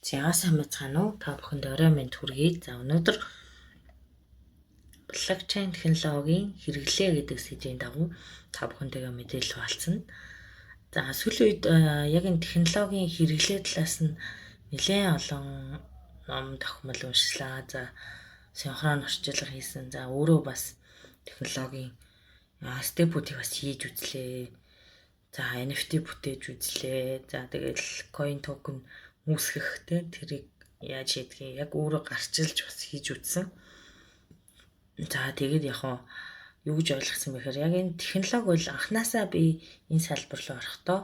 За сайн байна уу? Та бүхэнд орой минь хүргэе. За өнөөдөр блокчейн технологийн хэрэглээ гэдэг сэдвийн дагуу та бүхэнтэйгээ мэдээлэл хуваалцана. За сүүлийн үед яг энэ технологийн хэрэглээ талаас нь нэлээд олон ном тохиомол уншлаа. За синхрон орчуулга хийсэн. За өөрөө бас технологийн степүүдийг бас хийж үзлээ. За NFT бүтээж үзлээ. За тэгэл coin token үүсгэхтэй тэрийг яаж хийдгийг яг өөрөө гарчилж бас хийж үзсэн. За тэгээд яг юу гэж ойлгосон бэхээр яг энэ технологи бол анханасаа би энэ салбар руу орохдоо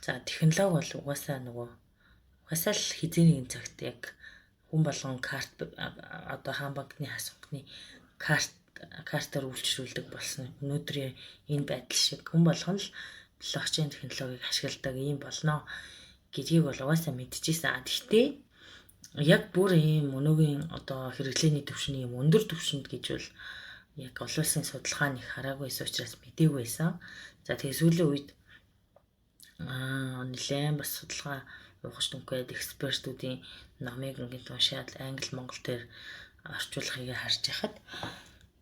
за технологи бол угаасаа л хизээний цагт яг хүн болгон карт одоо хаан банкны хасагны картаар үйлчлүүлдэг болсон. Өнөөдрийн энэ байдал шиг хүн болгон л блокчейн технологиг ашигладаг юм болно гэдгийг бол угаасаа мэдчихсэн. Гэхдээ яг бүр ийм өнөөгийн одоо хэрэглээний түвшний юм өндөр түвшинд гэж бол яг олон улсын судалгаа нэг хараагүйс учраас мэдээгүй байсан. За тэгээ сүүлийн үед нэлээд бас судалгаа явуулж дүнхээд экспертүүдийн номыг ингээд уншаад англи монгол дээр орчуулгыг харж байхад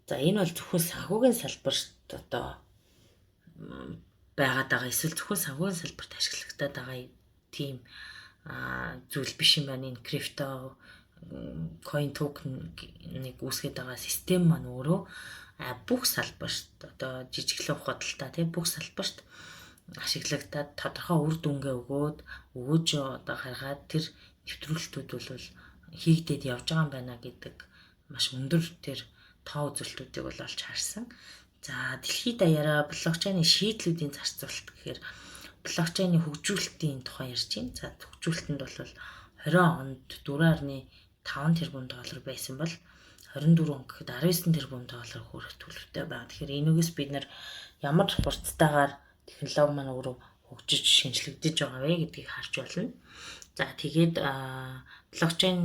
за энэ бол зөвхөн санхүүгийн салбарт одоо байгаад байгаа эсвэл зөвхөн санхүүгийн салбарт ашиглагдаад байгаа тийм зүйл биш юм байна. Энэ крипто coin token нэг үүсгэж байгаа систем маань өөрөө бүх салбарт одоо жижиглэн худалдаа тийм бүх салбарт ашиглагдаад тодорхой үр дүнгээ өгөөж одоо гаргаад тэр нэвтрүүлэлтүүд бол хийгдээд явж байгаа юм байна гэдэг маш өндөр тэр тоо үзүүлэлтүүдийг бол олж харсан. За дэлхийд даяараа блокчейн шийдлүүдийн зарцуулалт гэхээр блокчейний хөгжүүлэлтийн тухай ярьж байна. За хөгжүүлэлтэнд бол 20 онд 4.5 тэрбум доллар байсан бол 24 он гэхэд 19 тэрбум доллар хүрэх төлөвтэй байна. Тэгэхээр энүүгээс бид нар ямар хурцтайгаар технологи маань өөрөө хөгжиж шинжлэгдэж байгаа вэ гэдгийг харж болно. За тэгээд блокчейн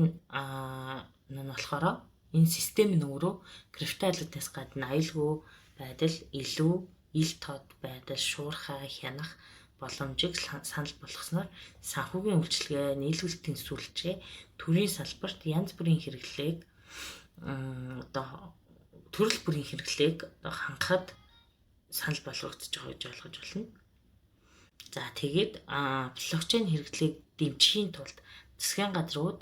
нь болохоор энэ систем нь өөрөө криптовалютаас гадна аюулгүй байдал, илүү ил тод байдал, шуурхай, хянах боломжийг санал болгосноор санхүүгийн үйлчилгээ, нийлүүлэлтийн сүлжээ, төрийн салбарт янз бүрийн хэрэглээг одоо төрөл бүрийн хэрэглээг хангахад санал болгогдож байгаа гэж ойлгож байна. За тэгээд блокчейн хэрэглээг дэмжихийн тулд засгийн газрууд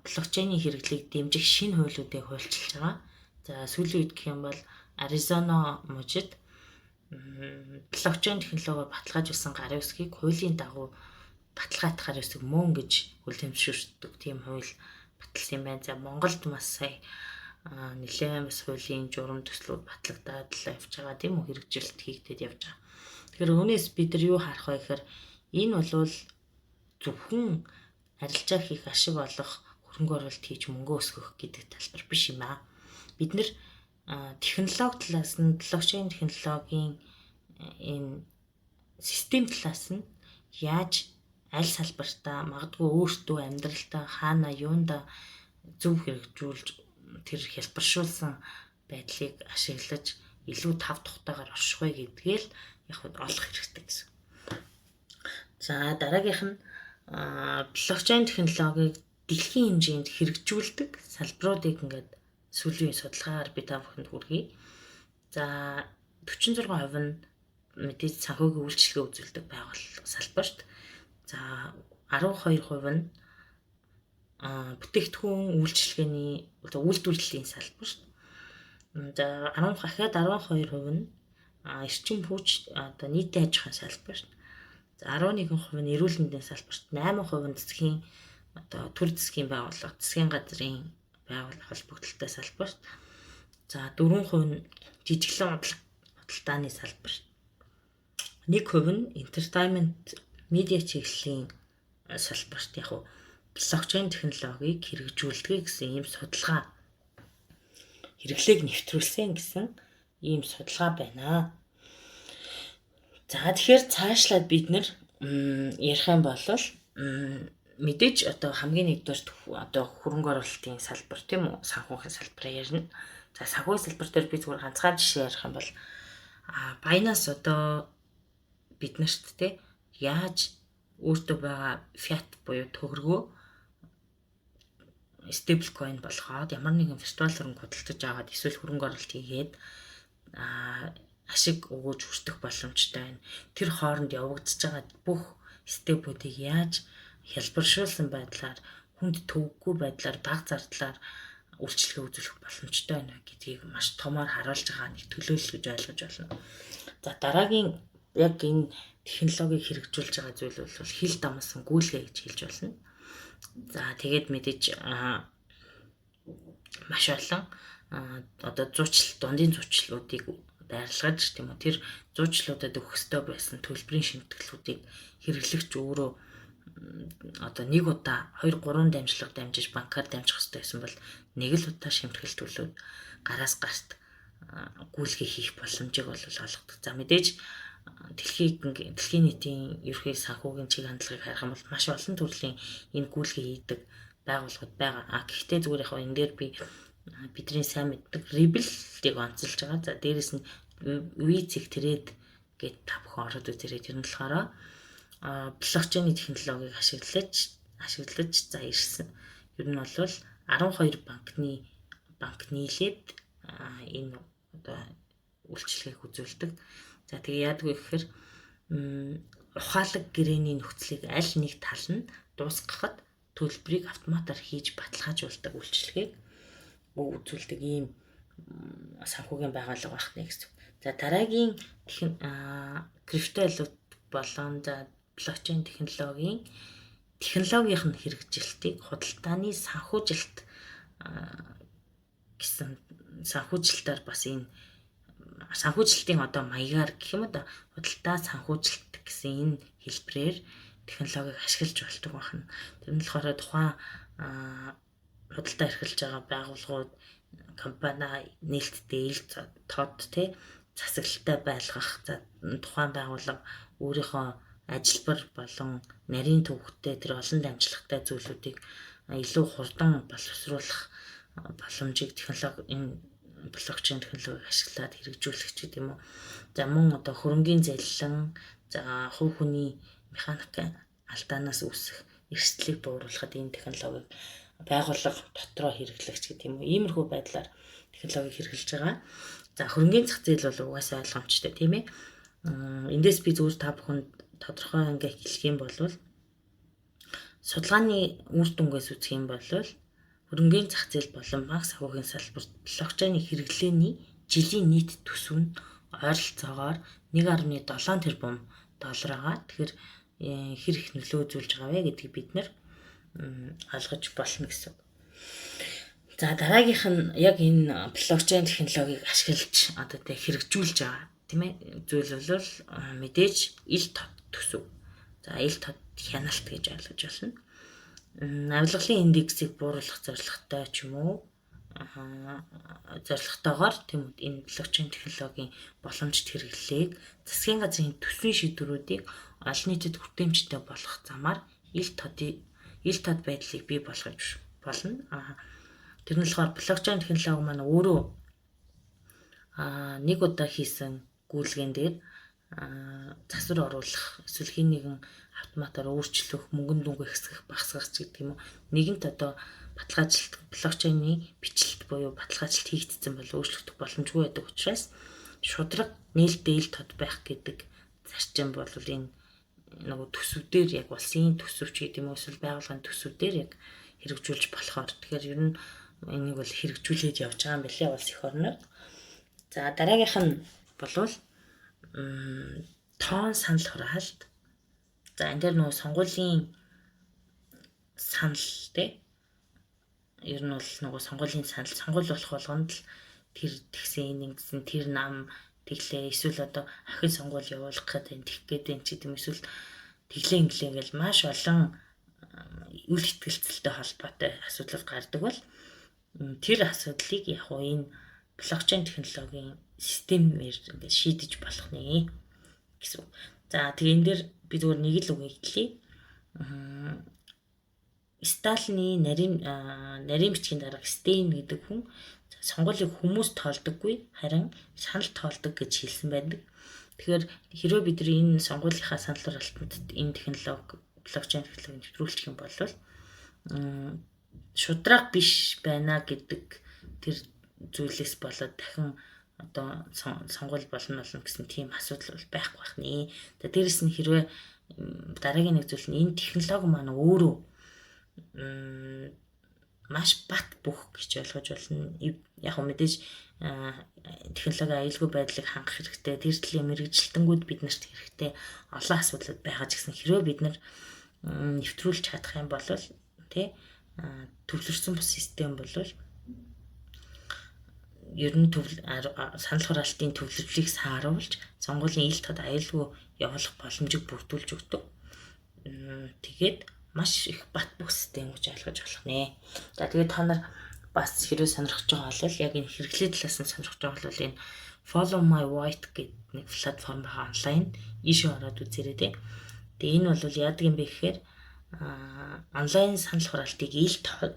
блокчейний хэрэглээг дэмжих шинэ хуулиудыг хуульчилж байгаа. За сүүлийн үед гэх юм бол Аризона мужид блокчейн технологиор баталгаажуулсан гарын үсгийг хуулийн дагуу баталгаатах гарын үсэг мөн гэж хүлэмжшүүлдэг тийм хууль баталсан юм байна. За Монголд бас сая нэлээд бас хуулийн журам төслүүд батлагдаад л явж байгаа тийм үү, хэрэгжилт хийгдээд явж байгаа. Тэгэхээр үүнээс бид нар юу харах вэ гэхээр энэ бол зөвхөн арилжаа хийх, ашиг олох, хөрөнгө оруулалт хийж мөнгө өсгөх гэдэг талбар биш юм аа. Бид нэр технологи талаас нь блокчейн технологийн энэ систем талаас нь яаж аль салбартаа магадгүй өөртөө амьдралтаа хаана юунда зөв хэрэгжүүлж тэр хэлбэршүүлсэн байдлыг ашиглаж илүү тав тухтайгаар орших вэ гэдгээл яг олох хэрэгтэй гэсэн. За дараагийнх нь блокчейн технологиг дэлхийн хэмжээнд хэрэгжүүлдэг салбаруудыг ингээд сүүлийн судалгаагаар би та бүхэнд хүргэе. За 46% нь мэдээж санхүүгийн үйлчилгээ үзүүлдэг байгууллага салбарт. За 12% нь бүтээгдэхүүн үйлчилгээний үйлдвэрлэлийн салбарт. За 12% нь эрчим хүч одоо нийтийн аж ахуйн салбарт. За 11% нь эрүүл мэндийн салбарт, 8% нь засгийн одоо төр засгийн байгууллага, засгийн газрын байгууллага холбогдлолтой салбарт. За 4% нь жижиглэн худалдааны салбарт. 1% нь entertainment медиа чиглэлийн салбарт яг блокчейн технологиг хэрэгжүүлдэг гэсэн ийм судалгаа хэрэглээг нэвтрүүлсэн гэсэн ийм судалгаа байна. За тэгэхээр цаашлаад бид нар ярих юм бол мэдээж одоо хамгийн нэгдүгээр одоо хөрөнгө оруулалтын салбар тийм үү, санхүүгийн салбараа ярина. За санхүүгийн салбар дээр би зүгээр ганцхан жишээ ярих юм бол Binance одоо бид нарт те яаж өөртөө байгаа fiat буюу төгрөгөө стейбл coin болгоод ямар нэгэн виртуал хөрөнгө худалдаж аваад эсвэл хөрөнгө оруулалт хийгээд ашиг өгөөж хүртэх боломжтой байна. Тэр хооронд явагдаж байгаа бүх степүүдийг яаж хялбаршуулсан байдлаар хүнд төвөггүй байдлаар бага зардлаар үйлчлэгээ үзүүлэх боломжтой байна гэдгийг маш томоор харуулж байгаа нэг төлөөлөл гэж ойлгож байна. За дараагийн яг энэ технологиг хэрэгжүүлж байгаа зүйл бол хил дамсан гүйлгээ гэж хэлж болно. За тэгээд мэдээж маш олон одоо дундын зуучлалуудыг байрлагаж тийм үү тэр зуучлалуудад өгөх ёстой байсан төлбөрийн шимтгэлүүдийг хэрэглэгч өөрөө одоо нэг удаа 2-3 дамжлага дамжиж банкар дамжих ёстой байсан бол нэг л удаа шимтгэл төлөөд гараас гарт гүйлгээ хийх боломжийг бол олгодог. За мэдээж дэлхийн нийтийн ерхий санхүүгийн чиг хандлагыг харах юм бол маш олон төрлийн энэ гүйлгээ хийдэг байгууллагууд байгаа. Гэхдээ зүгээр яг энэ дээр бидний сайн мэддэг Ripple-ийг онцолж байгаа. За дээрэс нь VC Trade гэдэг та бүхэн ороод үзээрэй. Тэр нь болохоор блокчейн технологиг ашиглаж за ирсэн. Ер нь бол 12 банк нийлээд энэ одоо үйлчлэгийг үзүүлдэг. За тэгээ яадаг вэ гэхээр ухаалаг гэрээний нөхцөлийг аль нэг тал нь дуусгахад төлбөрийг автоматар хийж баталгаажуулдаг үйлчлэгийг үзүүлдэг ийм санхүүгийн байгууллага байх нэ гэсэн. За дараагийн криптовалют болон за блокчейн технологийн хэрэгжилтийг худалдааны санхүүжилт гэсэн санхүүжилтээр бас энэ санхүүжилтийн одоо маягаар гэх юм да худалдаа санхүүжилт гэсэн энэ хэлбэрээр технологиг ашиглаж болдог байна. Тэр нь болохоор тухайн худалдаа эрхэлж байгаа байгууллагууд компани нээлттэй ил тод засаглалтай байлгах тухайн байгууллага өөрийнхөө ажилбар болон нарийн төвөгтэй тэр олон дамжлагтай зүйлүүдийг илүү хурдан боловсруулах боломжийг технологи энэ блокчейн технологиг ашиглаад хэрэгжүүлэх ч гэдэм үү. За мөн одоо хөрөнгийн залилан за хувь хүний механикийн алдаанаас үүсэх эрсдлийг бууруулахад энэ технологиг байгууллага дотроо хэрэглэгч гэдэг юм уу. Иймэрхүү байдлаар технологиг хэрэгжилж байгаа. За хөрөнгийн зах зээл бол угаасаа ойлгомжтой тийм ээ. Эндээс би зүгээр та бүхэнд тодорхой ингээ хэлэх юм бол судалгааны үр дүнгээс үзэх юм бол хөрөнгийн зах зээл болон банк санхүүгийн салбарт блокчейн хэрэглээний жилийн нийт төсөв нь ойролцоогоор 1.7 тэрбум доллар байгаа. Тэгэхээр хэр их нөлөө үзүүлж байгаа вэ гэдгийг бид нэр ойлгож болно гэсэн. За дараагийнх нь яг энэ блокчейн технологиг ашиглаж одоо тэ хэрэгжүүлж байгаа тийм ээ зүйл бол мэдээж ил тод төсөв. За ил тод хяналт гэж ойлгож байна. Авилгалын индексийг бууруулах зорилготой ч юм уу зорилготойгоор тийм үү энэ блокчейн технологийн боломжит хэрэглээг засгийн газрын төсвийн шийдвэрүүдийг олон нийтэд хүртээмжтэй болгох замаар ил тод байдлыг бий болгож болно. Тэр нь болохоор блокчейн технологи маань өөрөө нэг удаа хийсэн гүйлгээн дээр засвар оруулах эсвэл хин нэгэн автоматар өөрчлөх, мөнгөн дүнгээ хэсгэх, багасгах гэдэг юм уу. Нэгэнт одоо баталгаажилт блокчейний бичлэлт буюу баталгаажилт хийгдсэн бол өөрчлөгдөх боломжгүй байдаг учраас шудраг нээлттэй ил тод байх гэдэг зарчим бол энэ нөгөө төсөвдөр яг улсын төсөвч гэдэг юм уу эсвэл байгууллагын төсөвдөр яг хэрэгжүүлж болохоор тэгэхээр ер нь энийг бол хэрэгжүүлээд явж байгаа юм билээ улс их орноор. За дараагийнх нь болвол тоон санал хураалт. За энэ дээр нөгөө сонгуулийн санал те ер нь бол нөгөө сонгуулийн санал сонгуул болох болгонд л тэр тэгсэн нэгдсэн тэр нам тэглээ эсвэл одоо ахин сонгуул явуулах гэдэг тэгэх гэдэг ч гэдэм эсвэл тэглээ ингээл маш олон үйл ихтгэлцэлтэй холбоотой асуудал гардаг бол тэр асуудлыг яг уу энэ блокчейн технологийн системээр ингээд шийдэж болох нэ гэсэн. За тэгээ энэ дээр би зүгээр нэг л үг хэлье. Сталины нарийн бичгийн дарга Стейн гэдэг хүн сонгуулийг хүмүүс тоолдоггүй харин санал тоолдог гэж хэлсэн байдаг. Тэгэхээр хэрвээ бид энэ сонгуулийнхаа санал хураалтанд энэ технологи блокчейн технологиг нэвтрүүлчих юм бол шудраг биш байна гэдэг тэр зүйлээс болоод дахин одоо сонгуул болно гэсэн тийм асуудал бол байхгүй байх нэ. За дээрэс нь хэрвээ дараагийн нэг зүйл нь энэ технологи маань өөрөө маш бат бөх гэж ойлгож болно. Яг нь мэдээж технологи аюулгүй байдлыг хангах хэрэгтэй. Тэр төлөв мэрэгжилтэнгүүд бид нарт хэрэгтэй. Олон асуудал байгаа ч гэсэн хэрвээ бид нар нэвтрүүлж чадах юм бол тий төвлөрсөн бус систем бол ер нь санал хураалтын төвлөрөлийг сааруулж сонгуулийн ил тод аюулгүй явуулах боломжийг бүрдүүлж өгдөг. Тэгээд маш их бат бөх систем гэж ойлгож болох нэ. За тэгээд та нар бас хэрвээ сонирхож байгаа бол яг энэ хэрэглээ талаас нь сонирхож байгаа бол энэ Follow My White гэдэг нэг платформ байгаа онлайн ийшээ ороод үзээрэй тий. Тэгээ энэ бол яадаг юм бэ гэхээр онлайн санал хураалтыг ил тод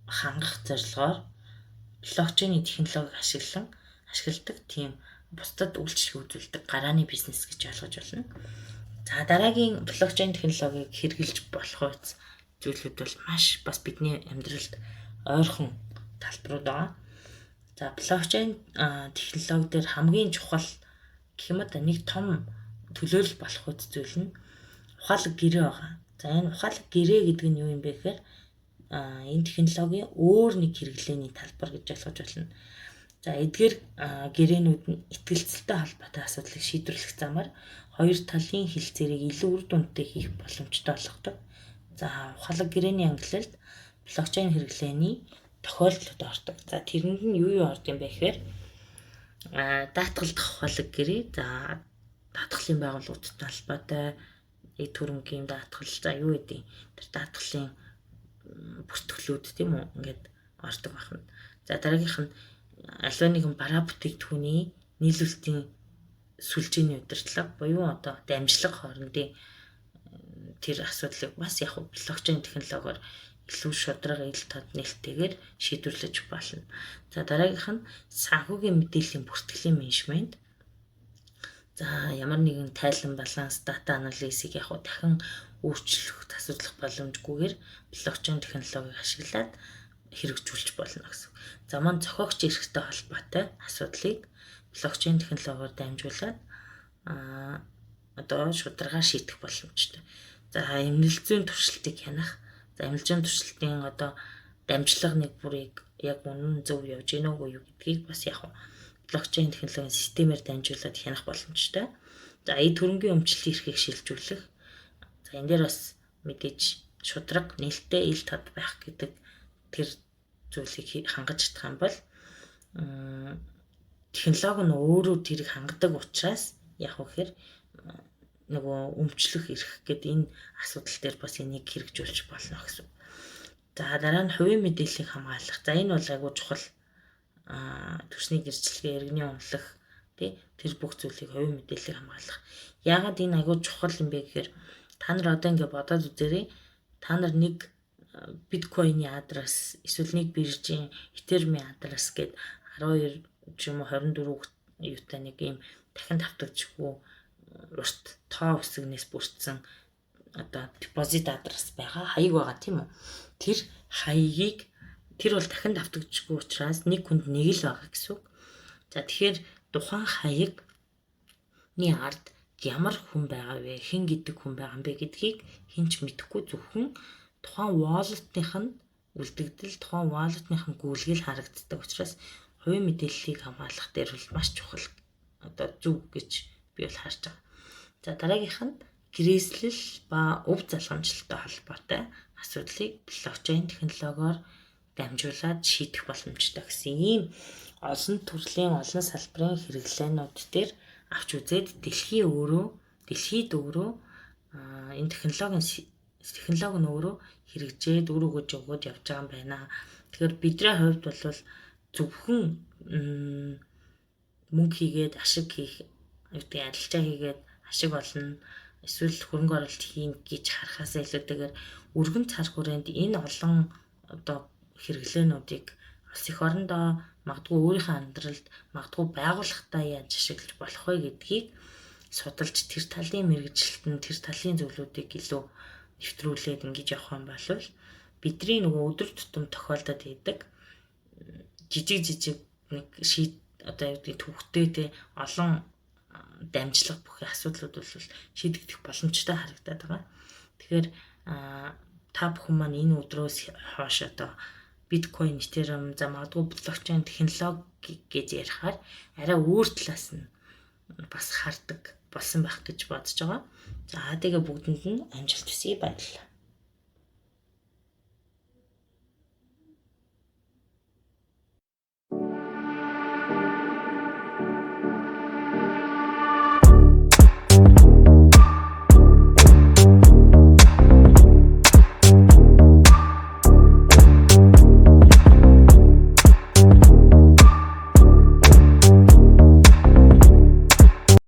хангах зорилгоор блокчейн технологиг ашигладаг тийм бусдад үйлчлэг үзүүлдэг гарааны бизнес гэж ойлгож байна. За дараагийн блокчейн технологиг хэрэгжилж болох зүйлүүд бол маш бас бидний амьдралд ойрхон талбарууд байгаа. За блокчейн технологи дээр хамгийн чухал гэх юм да нэг том төлөөлөл болох зүйл нь ухаалаг гэрээ байгаа. За энэ ухаалаг гэрээ гэдэг нь юу юм бэ гэхээр энэ технологийн өөр нэг хэрэглээний талбар гэж ойлгож байна. За эдгээр гэрээнүүд нь итгэлцэлтэй холбоотой асуудлыг шийдвэрлэх замаар хоёр талын хилцээрийг илүү үр дүнтэй хийх боломжтой болгодог. За ухаалаг гэрээний ангиллалд блокчейн хэрэглээний тохиолдлууд ордог. За тэрэнд нь юу орд юм бэ гэхээр даатгалдах ухаалаг гэрээ, за даатгалын байгууллагуудтай холбоотой төрөнгийн даатгал, за юу гэдэг тэр даатгалын бүртгэлүүд тийм үү ингээд ордог байна. За дараагийнх нь аливаа нэгэн бараа бүтээгдэхүүний нийлүүлэлтийн сүлжээний удирдлага буюу одоо дамжлага хоорондын тэр асуудлыг бас яг блокчейн технологиор илүү шудраг ил тод нээлттэйгээр шийдвэрлэж болно. За дараагийнх нь санхүүгийн мэдээллийн бүртгэлийн менежмент. За ямар нэгэн тайлан баланс дата анализыг яг дахин өөрчлөх асуудлах боломжгүйгээр блокчейн технологиг ашиглаад хэрэгжүүлж болно гэсэн. За мань зохиогч эрхтэй холбоотой асуудлыг блокчейн технологиор дамжуулаад одоо шударгаар шийдэх боломжтой. За эмнэлзийн туршилтыг хянах. За эмнэлзийн туршилтын одоо дамжлага нэг бүрийг яг үнэн зөв явж гэнэ үгүй юу гэдгийг бас яг блокчейн технологийн системээр дамжуулаад хянах боломжтой. За төрөнгийн өмчлөлийн эрхийг шилжүүлэх. За энэ дээр бас мэдээж шудраг нээлттэй ил тод байх гэдэг тэр зүйлийг хангаж чадах юм бол технологи нь өөрөө тэрийг хангадаг учраас яг үхээр нөгөө өмчлөх эрх гэдэг энэ асуудал дээр бас энийг хэрэгжүүлж болно гэсэн. За дараа нь хувийн мэдээллийг хамгаалах. За энэ бол айгүй чухал төсний гэрчлэгээ, иргэний онолох тий тэр бүх зүйлийг хувийн мэдээллийг хамгаалах. Яагаад энэ айгүй чухал юм бэ гэхээр та нар одоо ингэ бодоод үзээрэй. Та нар нэг биткойны адрес эсвэл нэг биржийн этермийн адрес гээд 12 ч юм уу 24 юутай нэг юм дахин давтагдчихгүй урт тоо үсгнээс бүрдсэн одоо депозит адрес байгаа хаяг байгаа тийм үү. Тэр хаягийг тэр бол дахин давтагдчихгүй учраас нэг хүнд нэг л байгаа гэсэн үг. За тэгэхээр тухайн хаягны ард ямар хүн байгаа вэ? Хэн гэдэг хүн байгаа юм бэ гэдгийг хинч мэдэхгүй зөвхөн тухайн wallet-ных нь үлдэгдэл, тухайн wallet-ных нь гүйлгэл харагддаг учраас хувийн мэдээллийг хамгаалах дээр бол маш чухал одоо зөв гэж би бол харж байгаа. За дараагийнх нь гэрээслэл ба өв залгамжлалтай холбоотой асуудлыг блокчейн технологиор дамжуулаад шийдэх боломжтой гэсэн ийм олон төрлийн олон салбарын хэрэглээнүүд дээр авч үзээд дэлхийд өөрөө энэ технологи нь өөрөө хэрэгжээд үр өгөж явж байгаа юм байна. Тэгэхээр бидний хувьд бол зөвхөн мөнгө хийгээд ашиг хийх, арилжаа хийгээд ашиг олно, эсвэл хөрөнгө оруулалт хийн гэж харахаас илүүтэйгээр өргөн цар хүрээнд энэ олон одоо хэрэглээнүүдийг улс их орондоо магадгүй өөрийнхөө амьдралд магадгүй байгууллагатай яаж ашиглаж болох вэ гэдгийг судалж тэр талын мэрэгжилтэнд тэр талын зөвлөдүүдийг илүү нэвтрүүлээд ингэж явах юм бол бидний нөгөө өдөр тутам тохиолдод идэг жижиг нэг одоо юу гэдэг төвхтэй те олон дамжлага бүхий асуудлууд бол шийдэгдэх боломжтой харагдаад байгаа. Тэгэхээр та бүхэн маань энэ өдрөөс хойш одоо биткойн, этериум, за магадгүй блокчейн технологи гэж ярихаар арай өөр талаас нь бас хардаг болсон байх гэж бодож байгаа. За тэгээ бүгдэнд нь амжилт хүсье, баярлалаа.